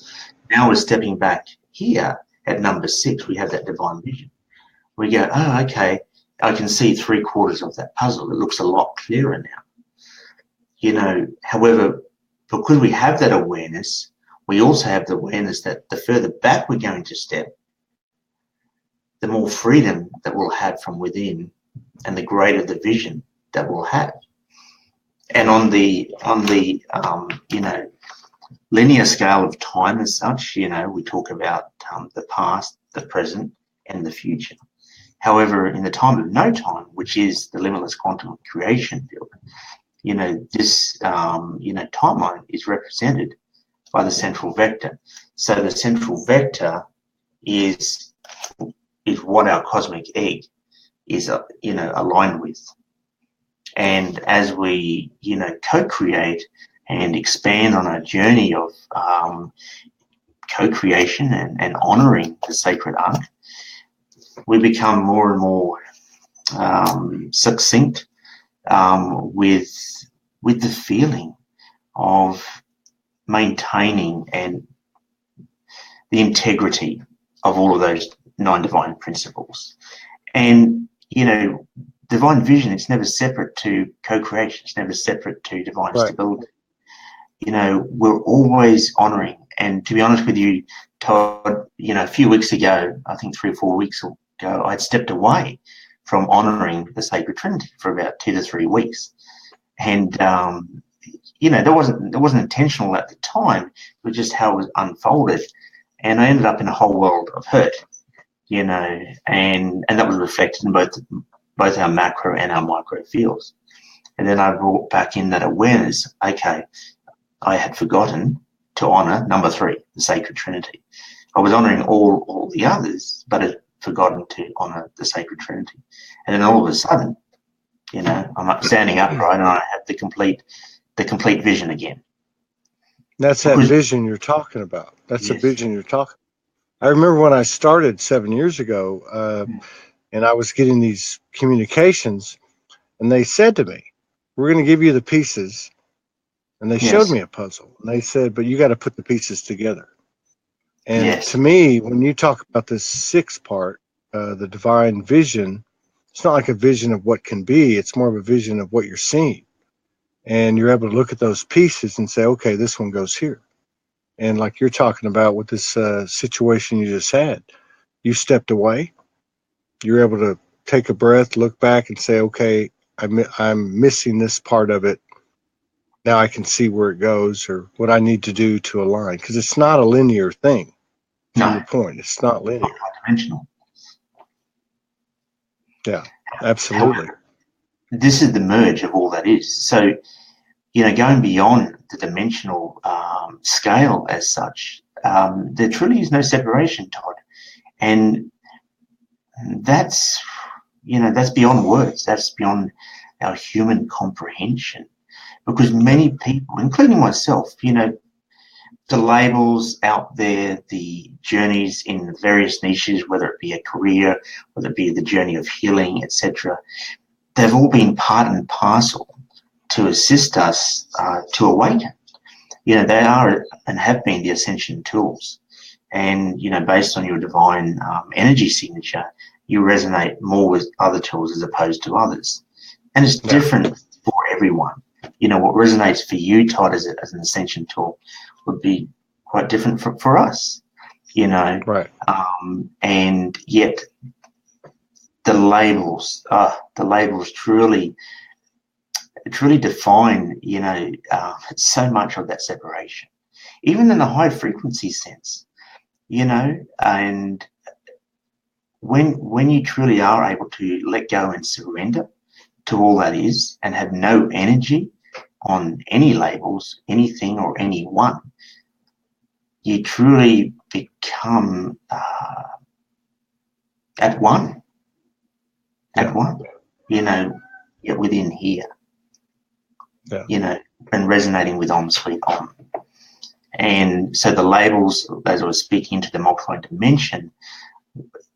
Now we're stepping back here at number 6, we have that divine vision. We go, oh, okay, I can see 3/4 of that puzzle. It looks a lot clearer now. You know, however, because we have that awareness, we also have the awareness that the further back we're going to step, the more freedom that we'll have from within and the greater the vision that we'll have. And on the you know, linear scale of time as such, you know, we talk about the past, the present, and the future. However, in the time of no time, which is the limitless quantum creation field, you know, this, you know, timeline is represented by the central vector. So the central vector is is what our cosmic egg is, aligned with. And as we, co-create and expand on our journey of co-creation and honoring the sacred arc, we become more and more succinct with the feeling of maintaining and the integrity of all of those 9 divine principles. And, divine vision, it's never separate to co-creation. It's never separate to divine stability. We're always honoring. And to be honest with you, Todd, a few weeks ago, I think 3 or 4 weeks ago, I'd stepped away from honoring the sacred Trinity for about 2 to 3 weeks. And, that wasn't intentional at the time. It was just how it was unfolded. And I ended up in a whole world of hurt, and that was reflected in both our macro and our micro fields. And then I brought back in that awareness. Okay, I had forgotten to honor number 3, the sacred Trinity. I was honoring all the others, but had forgotten to honor the sacred Trinity. And then all of a sudden, I'm standing upright and I have the complete vision again. That's that vision you're talking about. That's the vision you're talking about. I remember when I started 7 years ago, and I was getting these communications, and they said to me, we're going to give you the pieces. And they showed me a puzzle. And they said, but you got to put the pieces together. And to me, when you talk about this 6th part, the divine vision, it's not like a vision of what can be. It's more of a vision of what you're seeing. And you're able to look at those pieces and say, okay, this one goes here. And like you're talking about with this situation you just had, you stepped away. You're able to take a breath, look back and say, okay, I'm missing this part of it. Now I can see where it goes or what I need to do to align. Because it's not a linear thing. To your point, it's not linear. Not dimensional. Yeah, absolutely. This is the merge of all that is. So, going beyond the dimensional scale as such, there truly is no separation, Todd. And that's beyond words. That's beyond our human comprehension. Because many people, including myself, the labels out there, the journeys in various niches, whether it be a career, whether it be the journey of healing, etc., they've all been part and parcel to assist us to awaken. They are and have been the ascension tools. And, based on your divine energy signature, you resonate more with other tools as opposed to others. And it's different for everyone. What resonates for you, Todd, as an ascension tool would be quite different for us, Right. And yet the labels truly define, so much of that separation, even in the high frequency sense, and when you truly are able to let go and surrender to all that is and have no energy on any labels, anything or anyone, you truly become at one, yet within here, and resonating with Om Sweet Om. And so the labels, as I was speaking into the multi-dimension,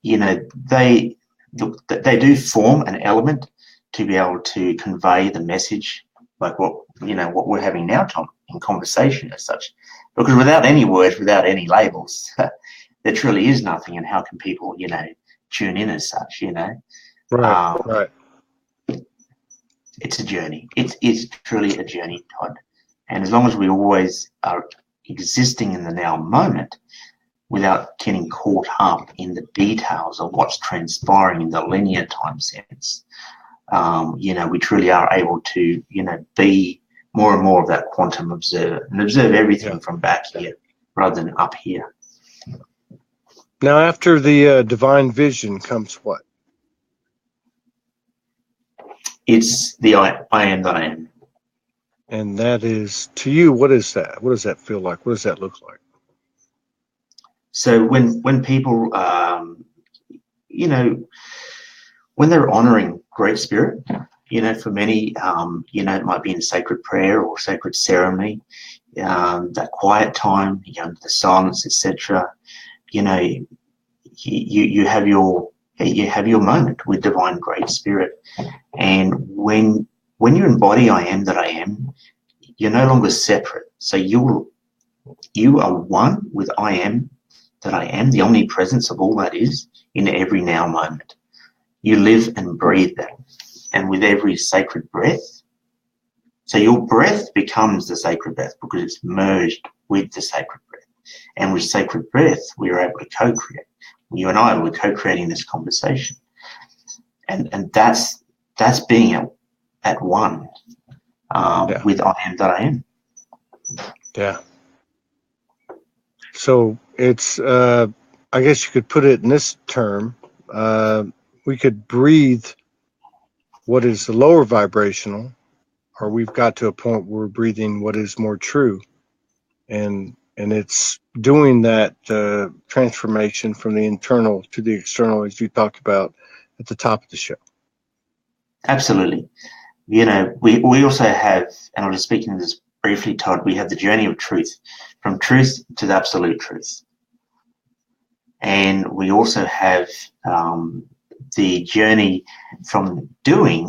they do form an element to be able to convey the message, like what we're having now, Tom, in conversation as such. Because without any words, without any labels, there truly is nothing. And how can people, tune in as such, Right. It's a journey. It's truly a journey, Todd. And as long as we always are existing in the now moment without getting caught up in the details of what's transpiring in the linear time sense, we truly are able to, be more and more of that quantum observer and observe everything from back here rather than up here. Now, after the divine vision comes what? It's the I am that I am. And that is, to you, what is that? What does that feel like? What does that look like? So when people when they're honoring Great Spirit, for many, it might be in sacred prayer or sacred ceremony, that quiet time, you go into the silence, etc. You have your moment with divine Great Spirit, and when you embody I am that I am, you're no longer separate. So you are one with I am that I am, the omnipresence of all that is in every now moment. You live and breathe that, and with every sacred breath. So your breath becomes the sacred breath because it's merged with the sacred breath. And with sacred breath, we are able to co-create. You and I were co-creating this conversation. And that's being at one with I am that I am. Yeah. So it's, I guess you could put it in this term, we could breathe what is lower vibrational, or we've got to a point where we're breathing what is more true. And it's doing that transformation from the internal to the external, as you talked about at the top of the show. Absolutely. We also have, and I was speaking to this briefly, Todd, we have the journey of truth, from truth to the absolute truth. And we also have the journey from doing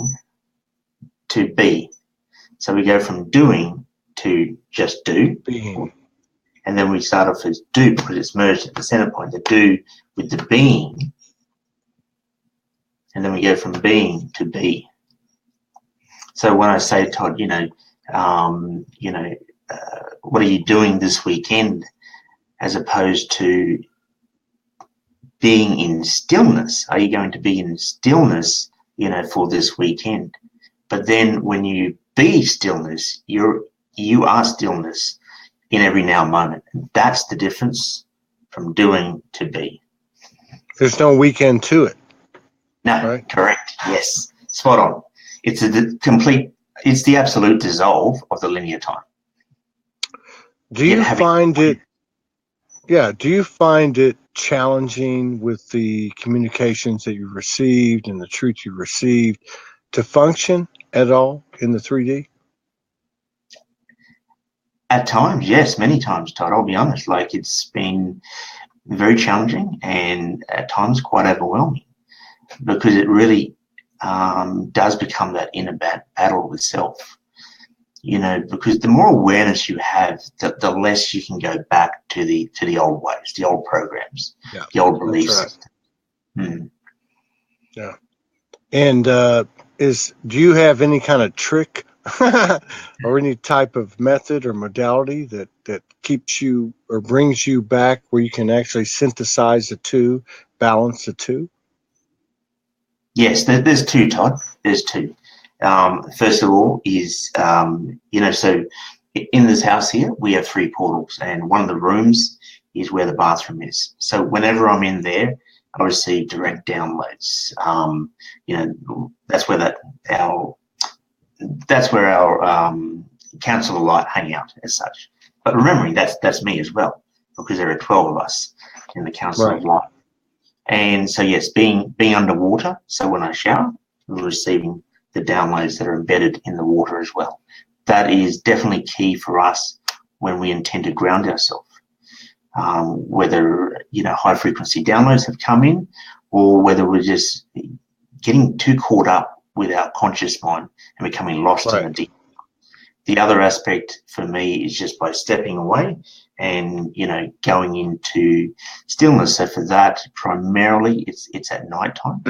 to be. So we go from doing to just do. Being. And then we start off as do because it's merged at the center point, the do with the being. And then we go from being to be. So when I say, Todd, what are you doing this weekend, as opposed to being in stillness? Are you going to be in stillness, for this weekend? But then when you be stillness, you are stillness in every now moment. That's the difference from doing to be. There's no weekend to it. No, right? Correct. Yes, spot on. It's it's the absolute dissolve of the linear time. Do you find it challenging with the communications that you've received and the truth you've received to function at all in the 3D? At times, yes, many times, Todd. I'll be honest. Like, it's been very challenging and at times quite overwhelming, because it really does become that inner battle with self. Because the more awareness you have, the less you can go back to the old ways, the old programs, the old beliefs. Right. Yeah. And do you have any kind of trick or any type of method or modality that keeps you or brings you back where you can actually synthesize the two, balance the two? Yes, there's two, Todd. There's two. First of all is, so in this house here, we have 3 portals, and one of the rooms is where the bathroom is. So whenever I'm in there, I receive direct downloads. That's where our council of light hang out as such. But remembering that's me as well, because there are 12 of us in the council of light. And so yes, being underwater. So when I shower, I'm receiving the downloads that are embedded in the water as well. That is definitely key for us when we intend to ground ourselves. Whether high frequency downloads have come in, or whether we're just getting too caught up with our conscious mind and becoming lost in the deep. The other aspect for me is just by stepping away and going into stillness. So for that, primarily it's at night time,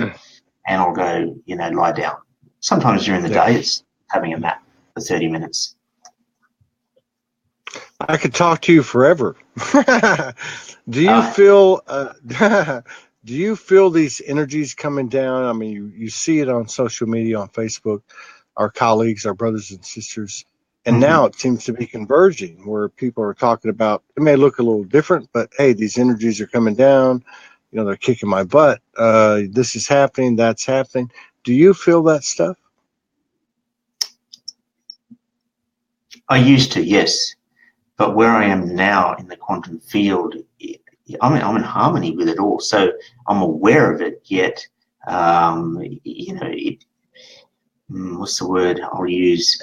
and I'll go lie down. Sometimes during the day it's having a nap for 30 minutes. I could talk to you forever. Do you feel do you feel these energies coming down? I mean, you see it on social media, on Facebook, our colleagues, our brothers and sisters, and now it seems to be converging, where people are talking about, it may look a little different, but hey, these energies are coming down, they're kicking my butt. This is happening, that's happening. Do you feel that stuff? I used to, yes. But where I am now in the quantum field, I'm in harmony with it all. So I'm aware of it, yet, what's the word I'll use?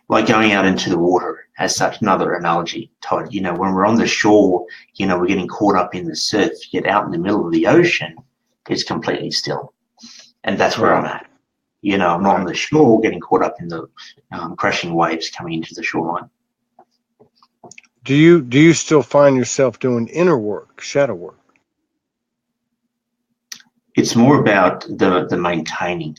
Like going out into the water as such, another analogy, Todd. When we're on the shore, we're getting caught up in the surf, yet out in the middle of the ocean, it's completely still. And that's where I'm at. I'm not on the shore getting caught up in the crashing waves coming into the shoreline. Do you still find yourself doing inner work, shadow work? It's more about the maintaining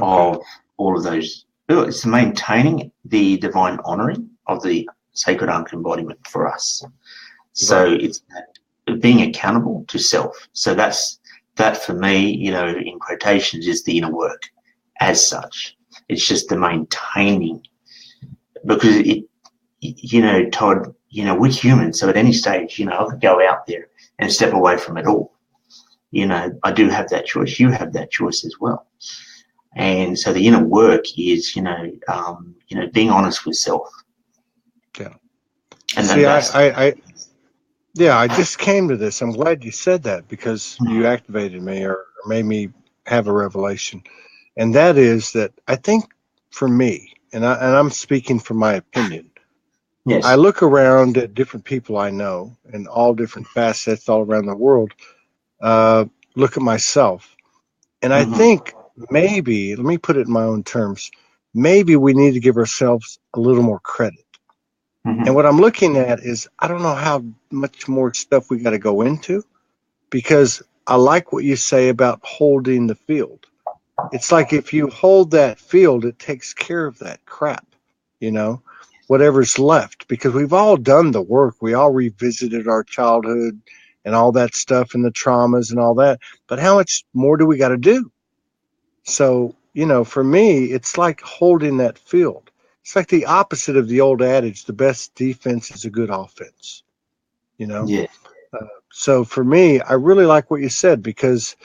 of all of those. It's maintaining the divine honoring of the sacred arc embodiment for us. So it's being accountable to self. So that for me, in quotations, is the inner work as such. It's just the maintaining, because Todd, we're human. So at any stage, I could go out there and step away from it all. I do have that choice. You have that choice as well. And so the inner work is, being honest with self. Yeah. And see, I just came to this. I'm glad you said that, because you activated me or made me have a revelation. And that is that I think for me, and I'm speaking from my opinion, yes. I look around at different people I know in all different facets all around the world, look at myself. And I think maybe, let me put it in my own terms, maybe we need to give ourselves a little more credit. And what I'm looking at is, I don't know how much more stuff we got to go into, because I like what you say about holding the field. It's like if you hold that field, it takes care of that crap, whatever's left, because we've all done the work. We all revisited our childhood and all that stuff and the traumas and all that. But how much more do we got to do? So, for me, it's like holding that field. It's like the opposite of the old adage, the best defense is a good offense, Yeah. So for me, I really like what you said, because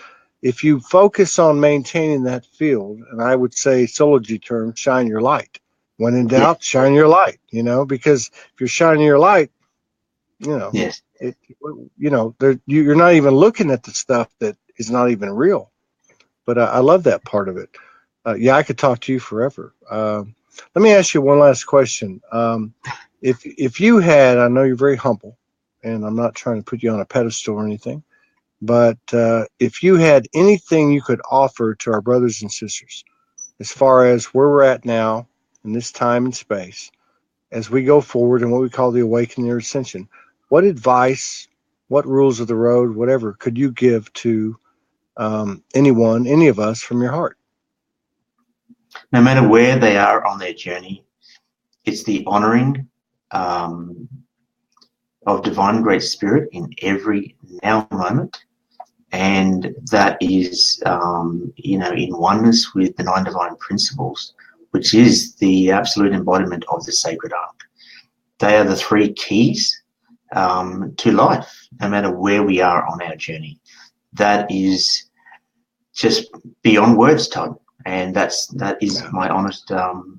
if you focus on maintaining that field, and I would say Soulogy term, shine your light. When in doubt, shine your light, because if you're shining your light, Yes. you're not even looking at the stuff that is not even real. But I love that part of it. I could talk to you forever. Let me ask you one last question. If you had, I know you're very humble, and I'm not trying to put you on a pedestal or anything, but if you had anything you could offer to our brothers and sisters, as far as where we're at now in this time and space, as we go forward in what we call the awakening or ascension, what advice, what rules of the road, whatever, could you give to anyone, any of us, from your heart? No matter where they are on their journey, it's the honoring of divine great spirit in every now moment. And that is, in oneness with the 9 divine principles, which is the absolute embodiment of the sacred arc. They are the 3 keys to life, no matter where we are on our journey. That is just beyond words, Todd. And that is my honest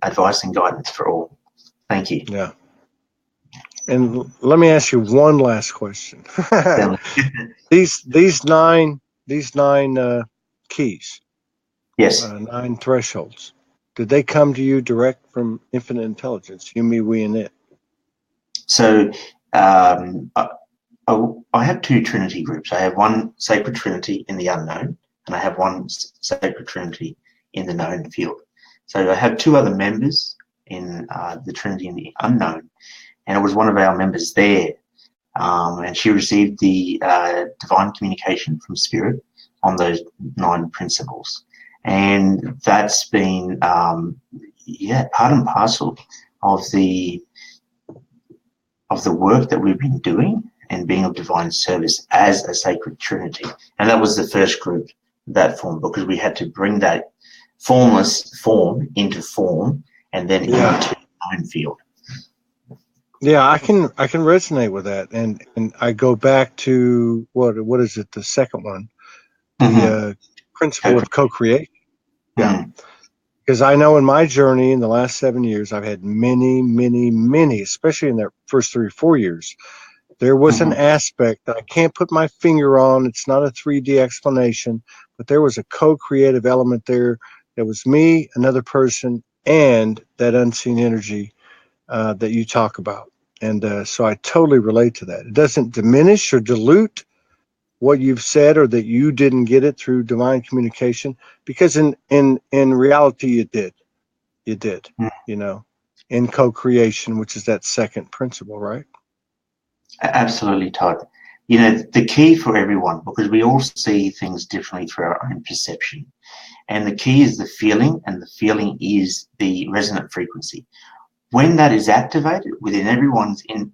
advice and guidance for all. Thank you. Yeah. And let me ask you one last question. These nine keys, yes, 9 thresholds, did they come to you direct from infinite intelligence? You, me, we, and it. So I have 2 Trinity groups. I have one sacred Trinity in the unknown, and I have one sacred Trinity in the known field. So I have 2 other members in the Trinity in the unknown, and it was one of our members there, and she received the divine communication from Spirit on those 9 principles. And that's been, part and parcel of the work that we've been doing and being of divine service as a sacred Trinity. And that was the first group that formed, because we had to bring that formless form into form and then into the known field. Yeah, I can resonate with that, and I go back to what is it? The second one, the principle of co-creation. Yeah, Because I know in my journey in the last 7 years, I've had many, many, many, especially in the first 3 or 4 years, there was an aspect that I can't put my finger on. It's not a 3D explanation, but there was a co-creative element there. That was me, another person, and that unseen energy that you talk about. And so I totally relate to that. It doesn't diminish or dilute what you've said or that you didn't get it through divine communication, because in reality you did, you know, in co-creation, which is that second principle, right? Absolutely, Todd. You know, the key for everyone, because we all see things differently through our own perception, and the key is the feeling, and the feeling is the resonant frequency. When that is activated within everyone's in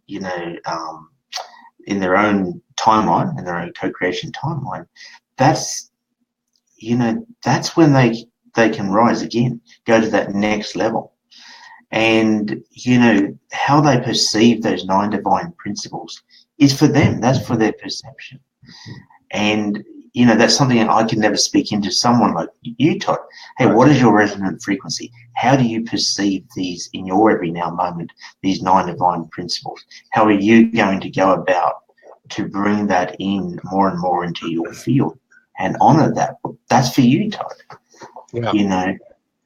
their own timeline, in their own co-creation timeline, that's that's when they can rise again, go to that next level. And how they perceive those 9 divine principles is for them. That's for their perception. And that's something that I can never speak into someone like you, Todd. Hey, what is your resonant frequency? How do you perceive these in your every now moment, these 9 divine principles? How are you going to go about to bring that in more and more into your field and honor that? That's for you, Todd. Yeah.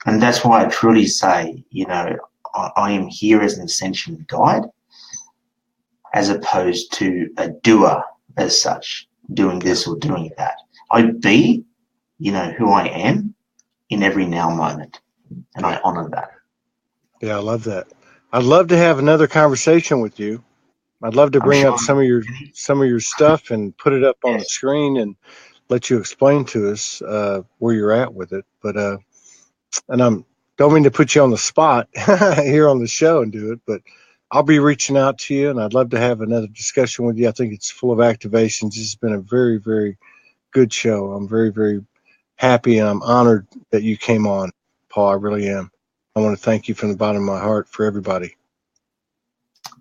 And that's why I truly say, I am here as an ascension guide, as opposed to a doer as such, doing this or doing that. I be, who I am in every now moment, and I honor that. Yeah, I love that. I'd love to have another conversation with you. I'd love to bring up some of your stuff and put it up on the screen and let you explain to us where you're at with it. But and don't mean to put you on the spot here on the show and do it, but I'll be reaching out to you, and I'd love to have another discussion with you. I think it's full of activations. It's been a very, very good show. I'm very, very happy, and I'm honored that you came on, Paul. I really am. I want to thank you from the bottom of my heart for everybody.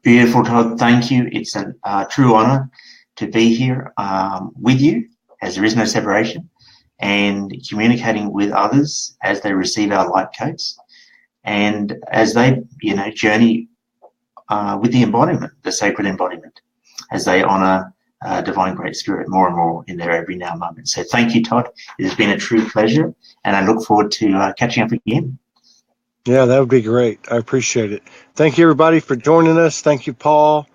Beautiful, Todd. Thank you. It's a true honor to be here with you, as there is no separation, and communicating with others as they receive our light codes and as they, journey with the embodiment, the sacred embodiment, as they honor Divine Great Spirit more and more in their every now moment. So thank you, Todd. It has been a true pleasure, and I look forward to catching up again. Yeah, that would be great. I appreciate it. Thank you, everybody, for joining us. Thank you, Paul.